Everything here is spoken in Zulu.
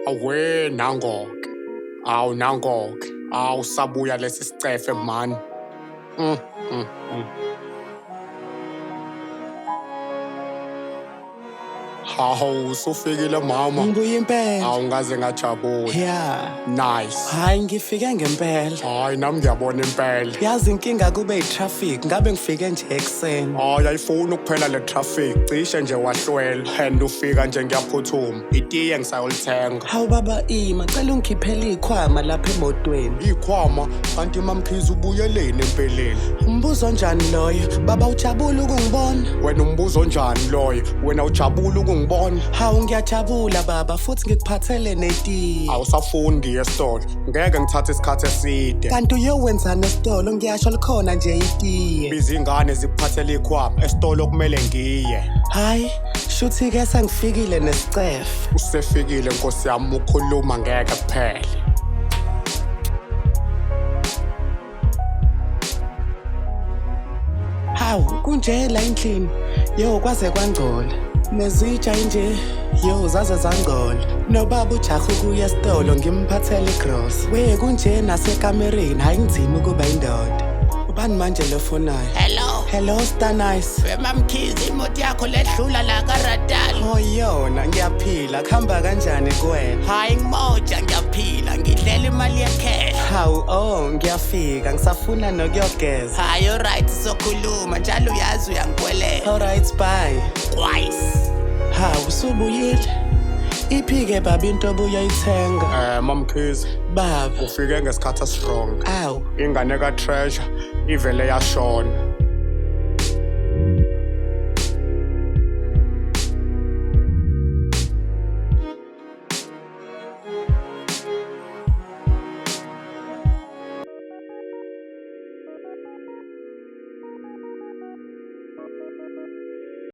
Awe nangoke. Awu nangoke. Awu sabuya lesi sicefe man. Mm, mm, mm. Hawu usufikile mama. Ngibuye impela. Awu ngaze ngajabula. Yeah. Nice. Hayi ngifike ngempela. Hayi nami ngiyabona impela. Yazi inkinga kube i-traffic, ngabe ngifike nje ekseni. Hayi ayifuni ukuphela le traffic, cishe nje wahlwela. And ufika nje ngiyaphuthuma. Itiye ngisayolithenga. Hawu baba Ima, cela ungikhiphele ikhwama lapha emotweni. Ikhwama kanti mamkhizi ubuyeleni empeleni. Umbuzo njani loyo? Baba ujabula ukungibona? Wena umbuzo njani loyo? Wena ujabula ukungibona? Hawu ngiyajabula baba, futhi ngikuphathele netiye. Awusafundi esitolo. Ngeke ngithathe isikhathi eside. Kanti uyowenzani esitolo? Ngiyasho likhona nje itiye. Izingane zikuphathele ikhwama esitolo kumele ngiye. Hayi, shuthi-ke sengifikile nesicefe. Usefikile nkosi yami ukhuluma ngeke kuphele. Hawu, kunje la endlini. Yo, kwaze kwangcola. Nezitsha nje, yo zaze zangola. Nobaba ujaha ukuya esitolo ngimphathele igross. We kunje nasekamereni, hayi ngizima ukuba indoda. Ubani manje lo fonayo? Hello. Hello Star Nice. Wemamkhizi imoto yakho ledlula la kaRadal. Oh yona ngiyaphila, kuhamba kanjani kuwena? Hayi ngimoja ngiyaphila, ngidlela imali yecash. Hawu ngiyafika, ngisafuna nokuyogeza. Hayi alright sokhuluma, njalo uyazi uyangikweleta. Alright bye. Twice. Hawu usubuyile? Iphi-ke baba into obuyoyithenga? Mamkhizi, Baba. ufike ngesikhathi strong. Awu. Ingane ka Treasure ivele yashona.